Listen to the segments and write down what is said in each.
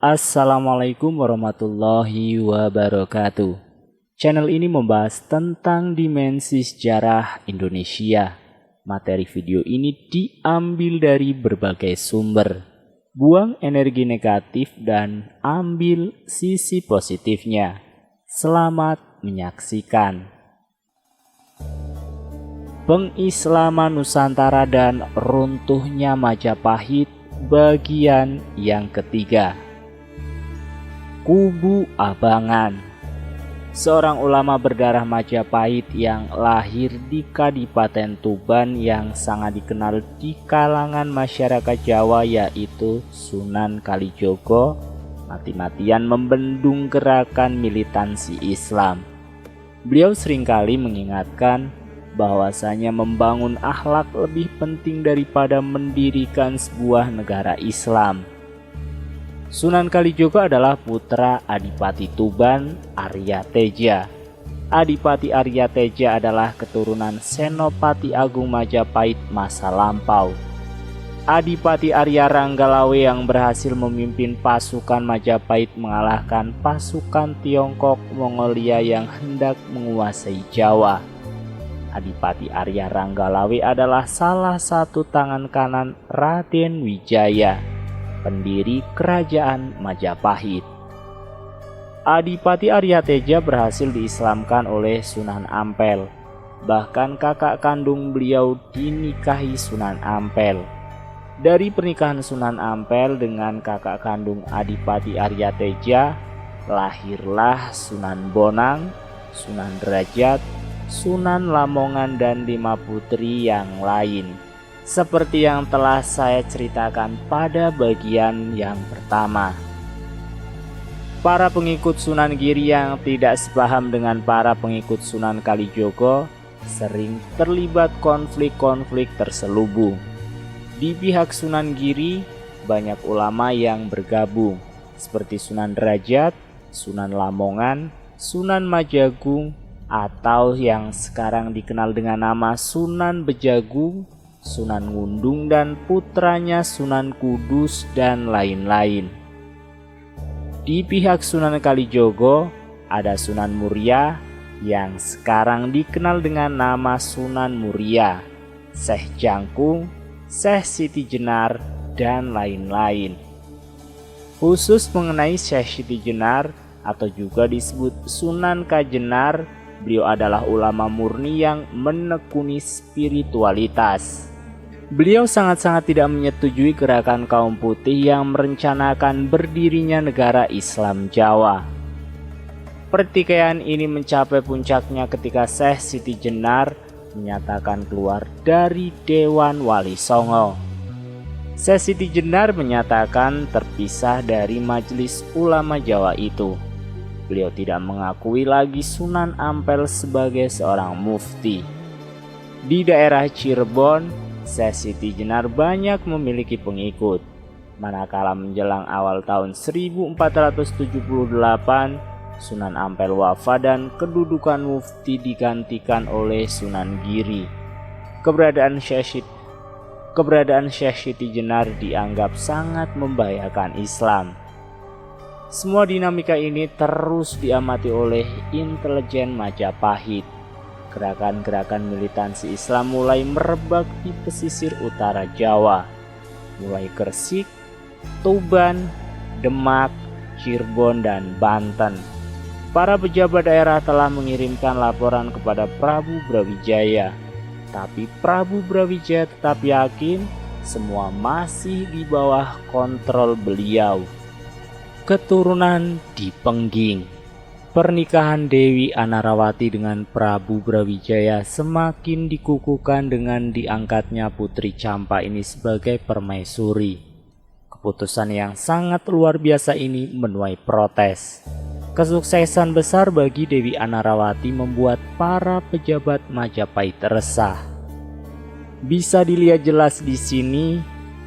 Assalamualaikum warahmatullahi wabarakatuh. Channel ini membahas tentang dimensi sejarah Indonesia. Materi video ini diambil dari berbagai sumber. Buang energi negatif dan ambil sisi positifnya. Selamat menyaksikan. Pengislaman Nusantara dan runtuhnya Majapahit bagian yang ketiga. Kubu Abangan. Seorang ulama berdarah Majapahit yang lahir di Kadipaten Tuban yang sangat dikenal di kalangan masyarakat Jawa, yaitu Sunan Kalijogo, mati-matian membendung gerakan militansi Islam. Beliau seringkali mengingatkan bahwasanya membangun akhlak lebih penting daripada mendirikan sebuah negara Islam. Sunan Kalijogo adalah putra Adipati Tuban Arya Teja. Adipati Arya Teja adalah keturunan Senopati Agung Majapahit masa lampau. Adipati Arya Ranggalawe yang berhasil memimpin pasukan Majapahit mengalahkan pasukan Tiongkok Mongolia yang hendak menguasai Jawa. Adipati Arya Ranggalawe adalah salah satu tangan kanan Raden Wijaya, pendiri kerajaan Majapahit. Adipati Arya Teja berhasil diislamkan oleh Sunan Ampel. Bahkan kakak kandung beliau dinikahi Sunan Ampel. Dari pernikahan Sunan Ampel dengan kakak kandung Adipati Arya Teja, lahirlah Sunan Bonang, Sunan Derajat, Sunan Lamongan, dan 5 putri yang lain. Seperti yang telah saya ceritakan pada bagian yang pertama. Para pengikut Sunan Giri yang tidak sepaham dengan para pengikut Sunan Kalijogo sering terlibat konflik-konflik terselubung. Di pihak Sunan Giri banyak ulama yang bergabung seperti Sunan Derajat, Sunan Lamongan, Sunan Majagung, atau yang sekarang dikenal dengan nama Sunan Bejagung, Sunan Ngundung, dan putranya Sunan Kudus, dan lain-lain. Di pihak Sunan Kalijogo ada Sunan Muria yang sekarang dikenal dengan nama Sunan Muria, Syekh Jangkung, Syekh Siti Jenar, dan lain-lain. Khusus mengenai Syekh Siti Jenar atau juga disebut Sunan Kajenar, beliau adalah ulama murni yang menekuni spiritualitas. Beliau sangat-sangat tidak menyetujui gerakan kaum putih yang merencanakan berdirinya negara Islam Jawa. Pertikaian ini mencapai puncaknya ketika Syekh Siti Jenar menyatakan keluar dari Dewan Wali Songo. Syekh Siti Jenar menyatakan terpisah dari Majelis Ulama Jawa itu. Beliau tidak mengakui lagi Sunan Ampel sebagai seorang mufti. Di daerah Cirebon, Syekh Siti Jenar banyak memiliki pengikut. Manakala menjelang awal tahun 1478, Sunan Ampel wafat dan kedudukan mufti digantikan oleh Sunan Giri. Keberadaan Syekh Siti Jenar dianggap sangat membahayakan Islam. Semua dinamika ini terus diamati oleh intelijen Majapahit. Gerakan-gerakan militansi Islam mulai merebak di pesisir utara Jawa, mulai Gresik, Tuban, Demak, Cirebon, dan Banten. Para pejabat daerah telah mengirimkan laporan kepada Prabu Brawijaya, tapi Prabu Brawijaya tetap yakin semua masih di bawah kontrol beliau. Keturunan Dipengging. Pernikahan Dewi Anarawati dengan Prabu Brawijaya semakin dikukuhkan dengan diangkatnya Putri Campa ini sebagai permaisuri. Keputusan yang sangat luar biasa ini menuai protes. Kesuksesan besar bagi Dewi Anarawati membuat para pejabat Majapahit resah. Bisa dilihat jelas di sini,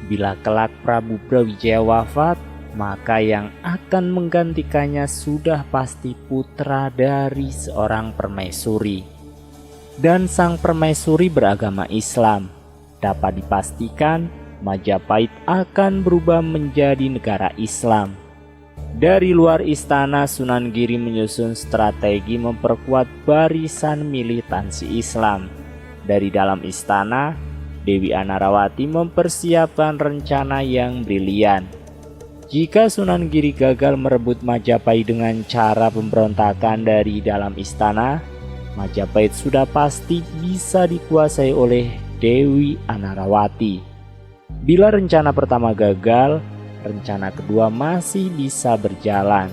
bila kelak Prabu Brawijaya wafat, maka yang akan menggantikannya sudah pasti putra dari seorang permaisuri. Dan sang permaisuri beragama Islam. Dapat dipastikan Majapahit akan berubah menjadi negara Islam. Dari luar istana, Sunan Giri menyusun strategi memperkuat barisan militansi Islam. Dari dalam istana, Dewi Anarawati mempersiapkan rencana yang brilian. Jika Sunan Giri gagal merebut Majapahit dengan cara pemberontakan dari dalam istana, Majapahit sudah pasti bisa dikuasai oleh Dewi Anarawati. Bila rencana pertama gagal, rencana kedua masih bisa berjalan.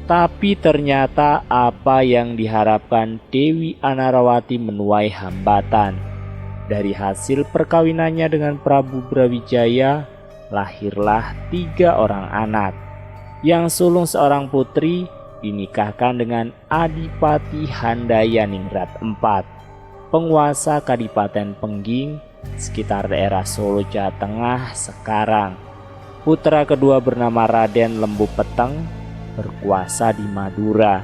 Tapi ternyata apa yang diharapkan Dewi Anarawati menuai hambatan. Dari hasil perkawinannya dengan Prabu Brawijaya, lahirlah 3 orang anak. Yang sulung seorang putri dinikahkan dengan Adipati Handayaningrat IV, penguasa Kadipaten Pengging sekitar daerah Solo, Jawa Tengah sekarang. Putra kedua bernama Raden Lembu Peteng, berkuasa di Madura.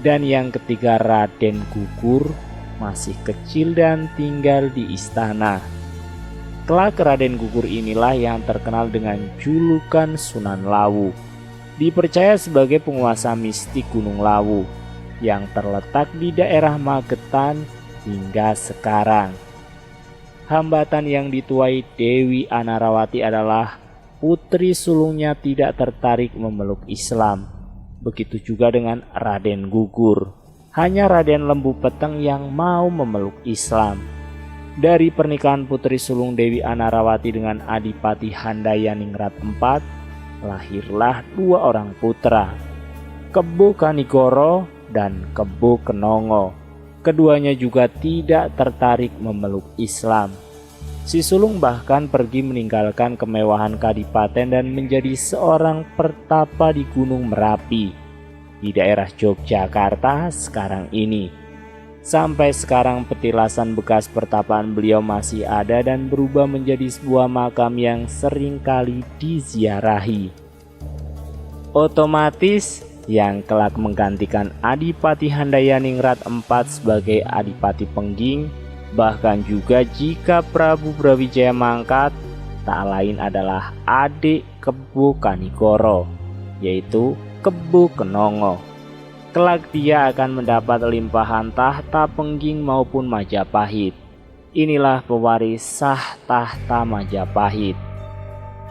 Dan yang ketiga Raden Gugur, masih kecil dan tinggal di istana. Kelak Raden Gugur inilah yang terkenal dengan julukan Sunan Lawu. Dipercaya sebagai penguasa mistik Gunung Lawu yang terletak di daerah Magetan hingga sekarang. Hambatan yang dituai Dewi Anarawati adalah putri sulungnya tidak tertarik memeluk Islam. Begitu juga dengan Raden Gugur. Hanya Raden Lembu Peteng yang mau memeluk Islam. Dari pernikahan putri sulung Dewi Anarawati dengan Adipati Handayaningrat IV, lahirlah 2 orang putra, Kebo Kanigoro dan Kebo Kenongo. Keduanya juga tidak tertarik memeluk Islam. Si sulung bahkan pergi meninggalkan kemewahan kadipaten dan menjadi seorang pertapa di Gunung Merapi, di daerah Yogyakarta sekarang ini. Sampai sekarang petilasan bekas pertapaan beliau masih ada dan berubah menjadi sebuah makam yang seringkali diziarahi. Otomatis yang kelak menggantikan Adipati Handayaningrat IV sebagai Adipati Pengging, bahkan juga jika Prabu Brawijaya mangkat, tak lain adalah adik Kebo Kanigoro, yaitu Kebo Kenongo. Kelak dia akan mendapat limpahan tahta Pengging maupun Majapahit. Inilah pewaris sah tahta Majapahit.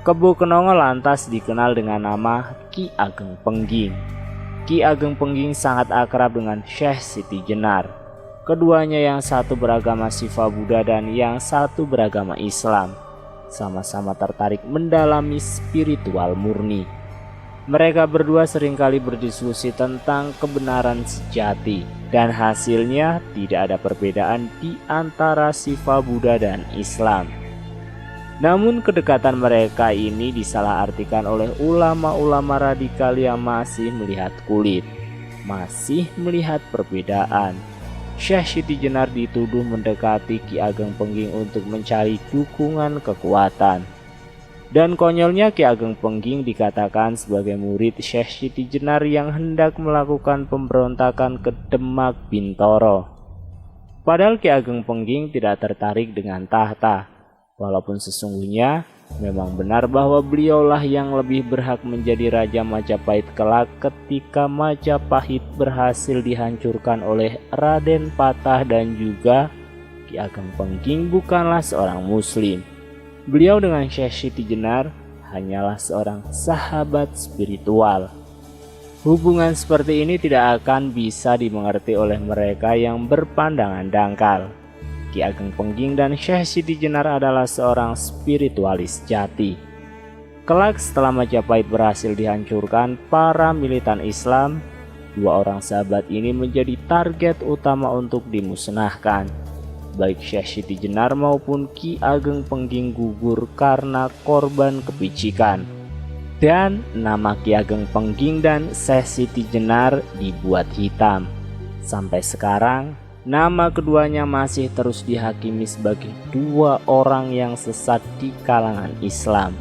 Kebo Kenongo lantas dikenal dengan nama Ki Ageng Pengging. Ki Ageng Pengging sangat akrab dengan Syekh Siti Jenar. Keduanya yang satu beragama Siva Buddha dan yang satu beragama Islam. Sama-sama tertarik mendalami spiritual murni. Mereka berdua seringkali berdiskusi tentang kebenaran sejati, dan hasilnya tidak ada perbedaan di antara Siva Buddha dan Islam. Namun kedekatan mereka ini disalahartikan oleh ulama-ulama radikal yang masih melihat kulit, masih melihat perbedaan. Syekh Siti Jenar dituduh mendekati Ki Ageng Pengging untuk mencari dukungan kekuatan. Dan konyolnya Ki Ageng Pengging dikatakan sebagai murid Syekh Siti Jenar yang hendak melakukan pemberontakan ke Demak Bintoro. Padahal Ki Ageng Pengging tidak tertarik dengan tahta, walaupun sesungguhnya memang benar bahwa beliaulah yang lebih berhak menjadi Raja Majapahit kelak ketika Majapahit berhasil dihancurkan oleh Raden Patah, dan juga Ki Ageng Pengging bukanlah seorang muslim. Beliau dengan Syekh Siti Jenar hanyalah seorang sahabat spiritual. Hubungan seperti ini tidak akan bisa dimengerti oleh mereka yang berpandangan dangkal. Ki Ageng Pengging dan Syekh Siti Jenar adalah seorang spiritualis jati. Kelak setelah Majapahit berhasil dihancurkan para militan Islam, 2 orang sahabat ini menjadi target utama untuk dimusnahkan. Baik Syekh Siti Jenar maupun Ki Ageng Pengging gugur karena korban kepicikan. Dan nama Ki Ageng Pengging dan Syekh Siti Jenar dibuat hitam. Sampai sekarang nama keduanya masih terus dihakimi sebagai 2 orang yang sesat di kalangan Islam.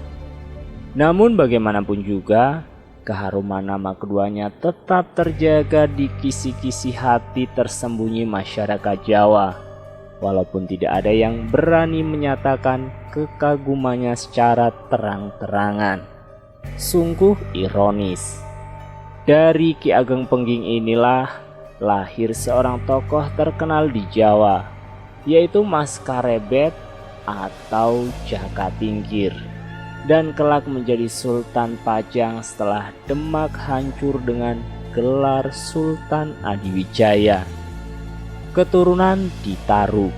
Namun bagaimanapun juga, keharuman nama keduanya tetap terjaga di kisi-kisi hati tersembunyi masyarakat Jawa. Walaupun tidak ada yang berani menyatakan kekagumannya secara terang-terangan. Sungguh ironis. Dari Ki Ageng Pengging inilah lahir seorang tokoh terkenal di Jawa, yaitu Mas Karebet atau Jaka Tingkir, dan kelak menjadi Sultan Pajang setelah Demak hancur dengan gelar Sultan Adiwijaya. Keturunan Ditarub.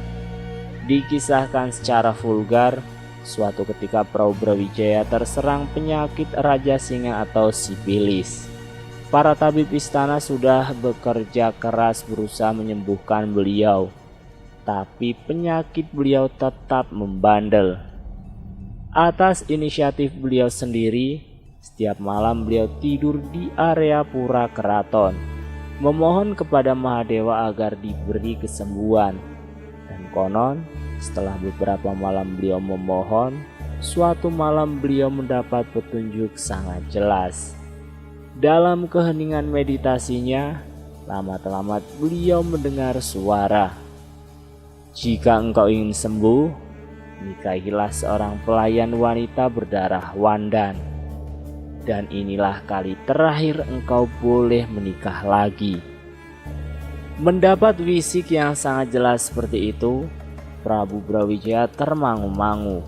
Dikisahkan secara vulgar, suatu ketika Prabu Brawijaya terserang penyakit Raja Singa atau sifilis. Para tabib istana sudah bekerja keras berusaha menyembuhkan beliau, tapi penyakit beliau tetap membandel. Atas inisiatif beliau sendiri, setiap malam beliau tidur di area pura keraton, memohon kepada Mahadewa agar diberi kesembuhan. Dan konon, setelah beberapa malam beliau memohon, suatu malam beliau mendapat petunjuk sangat jelas. Dalam keheningan meditasinya, lama-lamat beliau mendengar suara, "Jika engkau ingin sembuh, nikahilah seorang pelayan wanita berdarah Wandan. Dan inilah kali terakhir engkau boleh menikah lagi." Mendapat wisik yang sangat jelas seperti itu, Prabu Brawijaya termangu-mangu,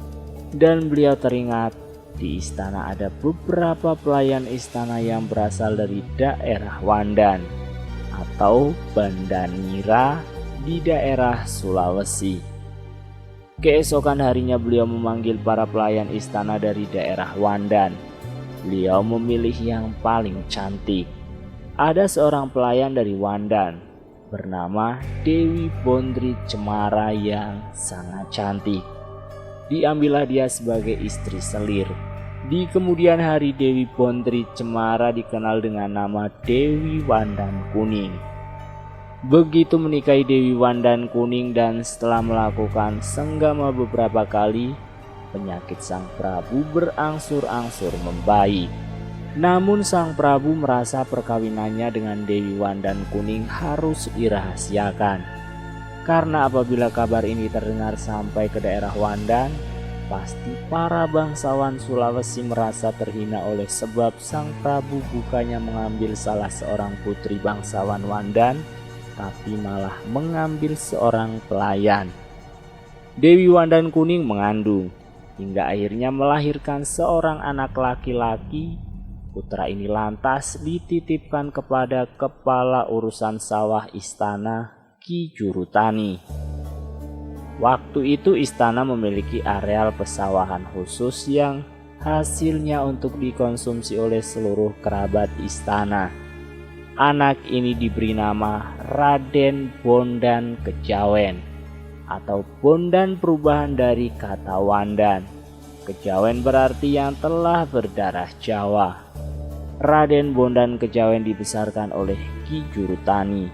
dan beliau teringat di istana ada beberapa pelayan istana yang berasal dari daerah Wandan atau Bandanira di daerah Sulawesi. Keesokan harinya beliau memanggil para pelayan istana dari daerah Wandan. Beliau memilih yang paling cantik. Ada seorang pelayan dari Wandan bernama Dewi Bondri Cemara yang sangat cantik. Diambillah dia sebagai istri selir. Di kemudian hari Dewi Bondri Cemara dikenal dengan nama Dewi Wandan Kuning. Begitu menikahi Dewi Wandan Kuning dan setelah melakukan senggama beberapa kali, penyakit sang Prabu berangsur-angsur membaik. Namun sang Prabu merasa perkawinannya dengan Dewi Wandan Kuning harus dirahasiakan, karena apabila kabar ini terdengar sampai ke daerah Wandan, pasti para bangsawan Sulawesi merasa terhina oleh sebab sang Prabu bukannya mengambil salah seorang putri bangsawan Wandan, tapi malah mengambil seorang pelayan. Dewi Wandan Kuning mengandung, hingga akhirnya melahirkan seorang anak laki-laki. Putra ini lantas dititipkan kepada kepala urusan sawah istana, Ki Jurutani. Waktu itu istana memiliki areal pesawahan khusus yang hasilnya untuk dikonsumsi oleh seluruh kerabat istana. Anak ini diberi nama Raden Bondan Kejawen atau Bondan perubahan dari kata Wandan. Kejawen berarti yang telah berdarah Jawa. Raden Bondan Kejawen dibesarkan oleh Ki Jurutani,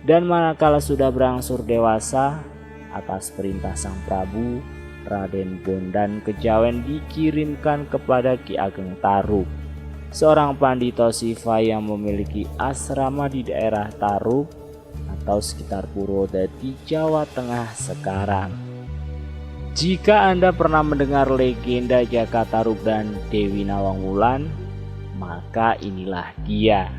dan manakala sudah berangsur dewasa, atas perintah sang Prabu, Raden Bondan Kejawen dikirimkan kepada Ki Ageng Tarub, seorang pandito Siva yang memiliki asrama di daerah Tarub atau sekitar Purwodadi, Jawa Tengah sekarang. Jika Anda pernah mendengar legenda Jaka Tarub dan Dewi Nawang Wulan, maka inilah dia,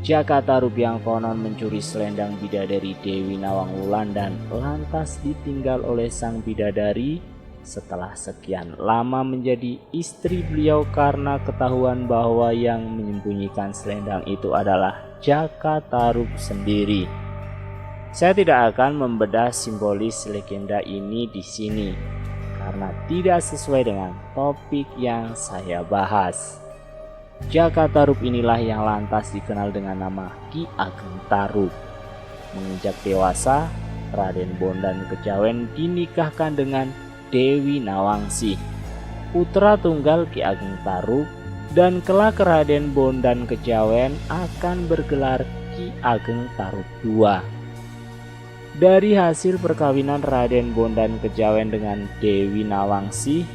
Jaka Tarub yang konon mencuri selendang bidadari Dewi Nawang Wulan dan lantas ditinggal oleh sang bidadari setelah sekian lama menjadi istri beliau karena ketahuan bahwa yang menyembunyikan selendang itu adalah Jaka Tarub sendiri. Saya tidak akan membedah simbolis legenda ini di sini karena tidak sesuai dengan topik yang saya bahas. Jaka Tarub inilah yang lantas dikenal dengan nama Ki Ageng Tarub. Menginjak dewasa, Raden Bondan Kejawen dinikahkan dengan Dewi Nawangsi, putra tunggal Ki Ageng Tarub, dan kelak Raden Bondan Kejawen akan bergelar Ki Ageng Tarub II. Dari hasil perkawinan Raden Bondan Kejawen dengan Dewi Nawangsi,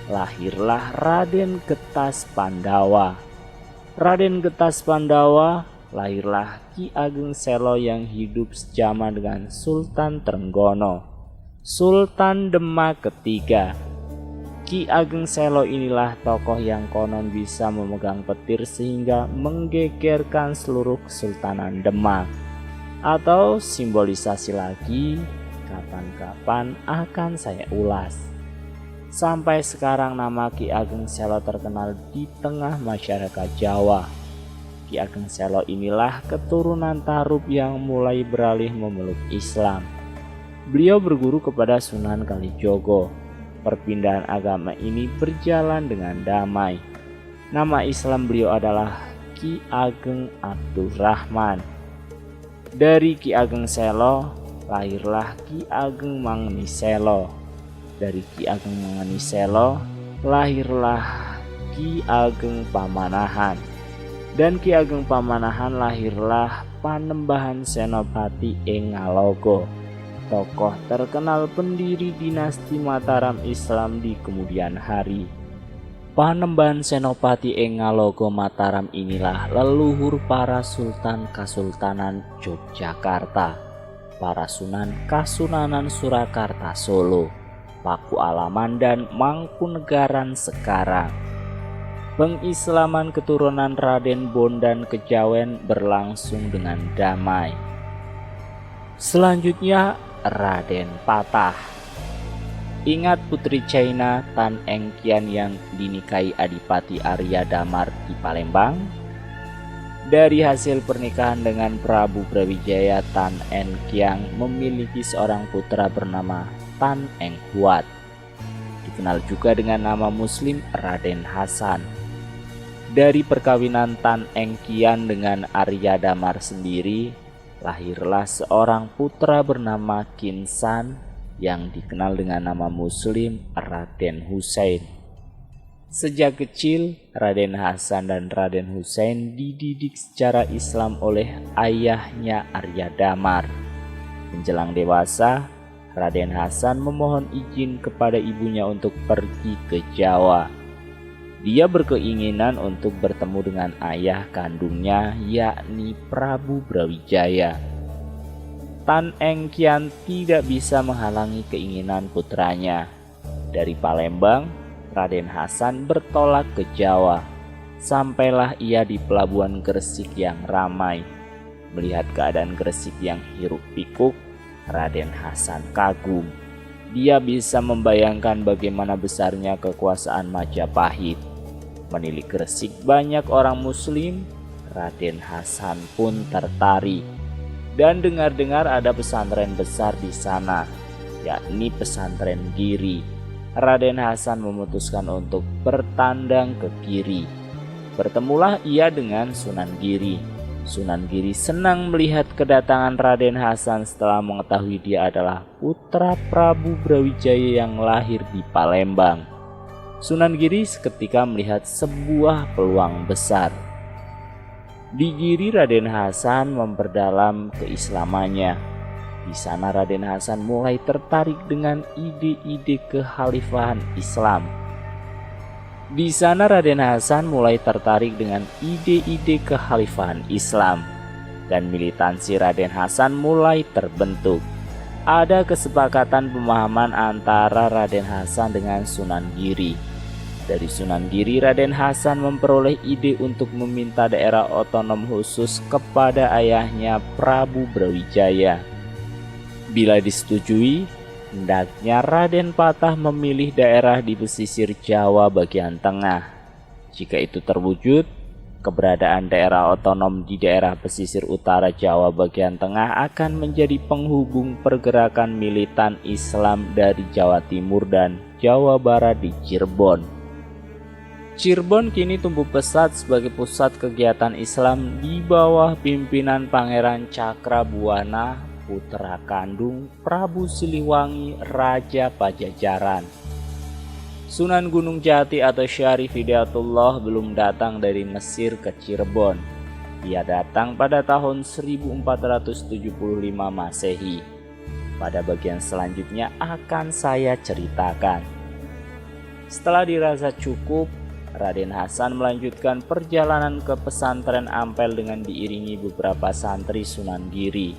lahirlah Raden Getas Pandawa. Raden Getas Pandawa lahirlah Ki Ageng Selo yang hidup sejaman dengan Sultan Trenggono, Sultan Demak ketiga. Ki Ageng Selo inilah tokoh yang konon bisa memegang petir sehingga menggegerkan seluruh Kesultanan Demak. Atau simbolisasi lagi, kapan-kapan akan saya ulas. Sampai sekarang nama Ki Ageng Selo terkenal di tengah masyarakat Jawa. Ki Ageng Selo inilah keturunan Tarub yang mulai beralih memeluk Islam. Beliau berguru kepada Sunan Kalijogo. Perpindahan agama ini berjalan dengan damai. Nama Islam beliau adalah Ki Ageng Abdurrahman. Dari Ki Ageng Selo lahirlah Ki Ageng Mangeniselo. Dari Ki Ageng Mangeniselo lahirlah Ki Ageng Pamanahan. Dan Ki Ageng Pamanahan lahirlah Panembahan Senopati ing Ngalogo, tokoh terkenal pendiri dinasti Mataram Islam di kemudian hari. Panembahan Senopati ing Ngalogo Mataram inilah leluhur para Sultan Kasultanan Yogyakarta, para Sunan Kasunanan Surakarta Solo, Paku Alaman dan Mangkunegaran sekarang. Pengislaman keturunan Raden Bondan Kejawen berlangsung dengan damai. Selanjutnya Raden Patah. Ingat putri China Tan Engkian yang dinikahi Adipati Arya Damar di Palembang? Dari hasil pernikahan dengan Prabu Brawijaya, Tan Engkiang memiliki seorang putra bernama Tan Enghuat, dikenal juga dengan nama muslim Raden Hasan. Dari perkawinan Tan Engkian dengan Arya Damar sendiri, lahirlah seorang putra bernama Kinsan yang dikenal dengan nama muslim Raden Husein. Sejak kecil, Raden Hasan dan Raden Husein dididik secara Islam oleh ayahnya Arya Damar. Menjelang dewasa, Raden Hasan memohon izin kepada ibunya untuk pergi ke Jawa. Dia berkeinginan untuk bertemu dengan ayah kandungnya, yakni Prabu Brawijaya. Tan Engkian tidak bisa menghalangi keinginan putranya. Dari Palembang, Raden Hasan bertolak ke Jawa. Sampailah ia di pelabuhan Gresik yang ramai. Melihat keadaan Gresik yang hiruk pikuk, Raden Hasan kagum. Dia bisa membayangkan bagaimana besarnya kekuasaan Majapahit. Menilik Gresik banyak orang muslim, Raden Hasan pun tertarik. Dan dengar-dengar ada pesantren besar di sana, yakni pesantren Giri. Raden Hasan memutuskan untuk bertandang ke Giri. Bertemulah ia dengan Sunan Giri. Sunan Giri senang melihat kedatangan Raden Hasan setelah mengetahui dia adalah putra Prabu Brawijaya yang lahir di Palembang. Sunan Giri seketika melihat sebuah peluang besar. Di Giri, Raden Hasan memperdalam keislamannya. Di sana Raden Hasan mulai tertarik dengan ide-ide kekhalifahan Islam. Di sana Raden Hasan mulai tertarik dengan ide-ide kekhalifahan Islam, dan militansi Raden Hasan mulai terbentuk. Ada kesepakatan pemahaman antara Raden Hasan dengan Sunan Giri. Dari Sunan Giri, Raden Hasan memperoleh ide untuk meminta daerah otonom khusus kepada ayahnya Prabu Brawijaya. Bila disetujui, hendaknya Raden Patah memilih daerah di pesisir Jawa bagian tengah. Jika itu terwujud, keberadaan daerah otonom di daerah pesisir utara Jawa bagian tengah akan menjadi penghubung pergerakan militan Islam dari Jawa Timur dan Jawa Barat di Cirebon. Cirebon kini tumbuh pesat sebagai pusat kegiatan Islam di bawah pimpinan Pangeran Cakrabuana, putra kandung Prabu Siliwangi, Raja Pajajaran. Sunan Gunung Jati atau Syarif Hidayatullah belum datang dari Mesir ke Cirebon. Ia datang pada tahun 1475 Masehi. Pada bagian selanjutnya akan saya ceritakan. Setelah dirasa cukup, Raden Hasan melanjutkan perjalanan ke pesantren Ampel dengan diiringi beberapa santri Sunan Giri.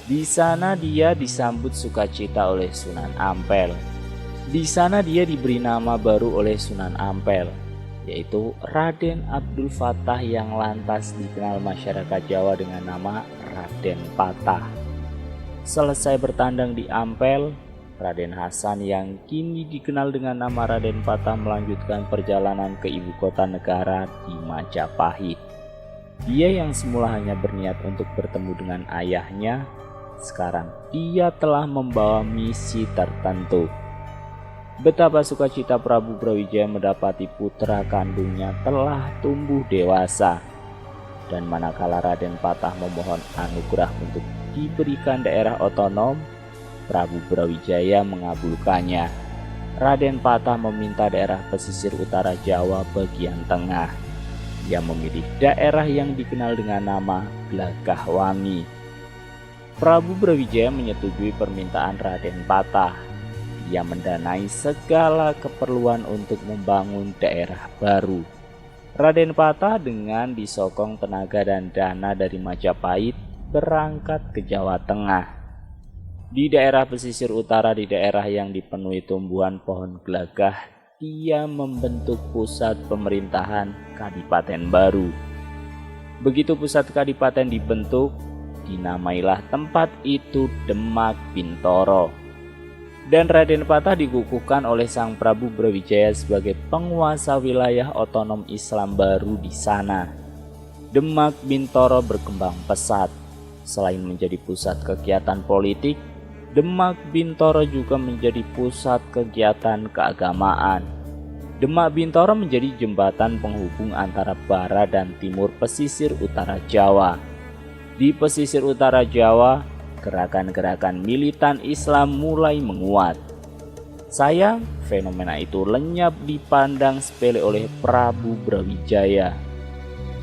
Di sana dia disambut sukacita oleh Sunan Ampel. Di sana dia diberi nama baru oleh Sunan Ampel, yaitu Raden Abdul Fattah yang lantas dikenal masyarakat Jawa dengan nama Raden Patah. Selesai bertandang di Ampel, Raden Hasan yang kini dikenal dengan nama Raden Patah melanjutkan perjalanan ke ibu kota negara di Majapahit. Dia yang semula hanya berniat untuk bertemu dengan ayahnya, sekarang dia telah membawa misi tertentu. Betapa sukacita Prabu Brawijaya mendapati putra kandungnya telah tumbuh dewasa. Dan manakala Raden Patah memohon anugerah untuk diberikan daerah otonom, Prabu Brawijaya mengabulkannya. Raden Patah meminta daerah pesisir utara Jawa bagian tengah. Ia memilih daerah yang dikenal dengan nama Glagahwangi. Prabu Brawijaya menyetujui permintaan Raden Patah. Ia mendanai segala keperluan untuk membangun daerah baru. Raden Patah dengan disokong tenaga dan dana dari Majapahit berangkat ke Jawa Tengah. Di daerah pesisir utara, di daerah yang dipenuhi tumbuhan pohon gelagah, dia membentuk pusat pemerintahan Kadipaten baru. Begitu pusat kadipaten dibentuk, dinamailah tempat itu Demak Bintoro. Dan Raden Patah dikukuhkan oleh Sang Prabu Brawijaya sebagai penguasa wilayah otonom Islam baru di sana. Demak Bintoro berkembang pesat. Selain menjadi pusat kegiatan politik, Demak Bintoro juga menjadi pusat kegiatan keagamaan. Demak Bintoro menjadi jembatan penghubung antara barat dan timur pesisir utara Jawa. Di pesisir utara Jawa, gerakan-gerakan militan Islam mulai menguat. Sayang, fenomena itu lenyap dipandang sepele oleh Prabu Brawijaya.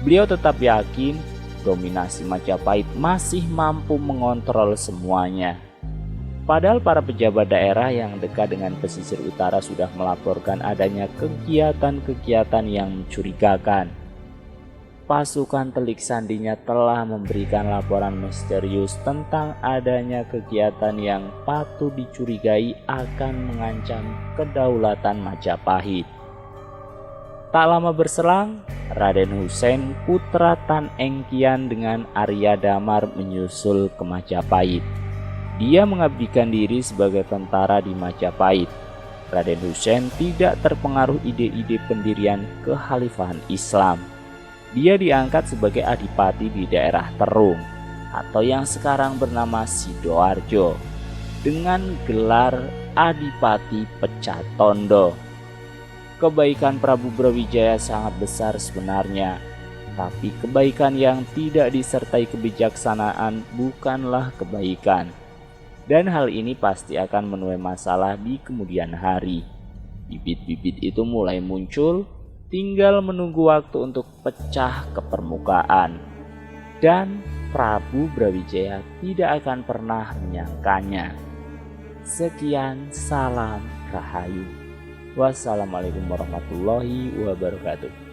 Beliau tetap yakin dominasi Majapahit masih mampu mengontrol semuanya. Padahal para pejabat daerah yang dekat dengan pesisir utara sudah melaporkan adanya kegiatan-kegiatan yang mencurigakan. Pasukan Telik Sandinya telah memberikan laporan misterius tentang adanya kegiatan yang patut dicurigai akan mengancam kedaulatan Majapahit. Tak lama berselang, Raden Husein putra Tan Engkian dengan Arya Damar menyusul ke Majapahit. Dia mengabdikan diri sebagai tentara di Majapahit. Raden Husein tidak terpengaruh ide-ide pendirian kekhalifahan Islam. Dia diangkat sebagai adipati di daerah Terung atau yang sekarang bernama Sidoarjo dengan gelar Adipati Pecatondo. Kebaikan Prabu Brawijaya sangat besar sebenarnya, tapi kebaikan yang tidak disertai kebijaksanaan bukanlah kebaikan. Dan hal ini pasti akan menuai masalah di kemudian hari. Bibit-bibit itu mulai muncul, tinggal menunggu waktu untuk pecah ke permukaan. Dan Prabu Brawijaya tidak akan pernah menyangkanya. Sekian, salam rahayu. Wassalamualaikum warahmatullahi wabarakatuh.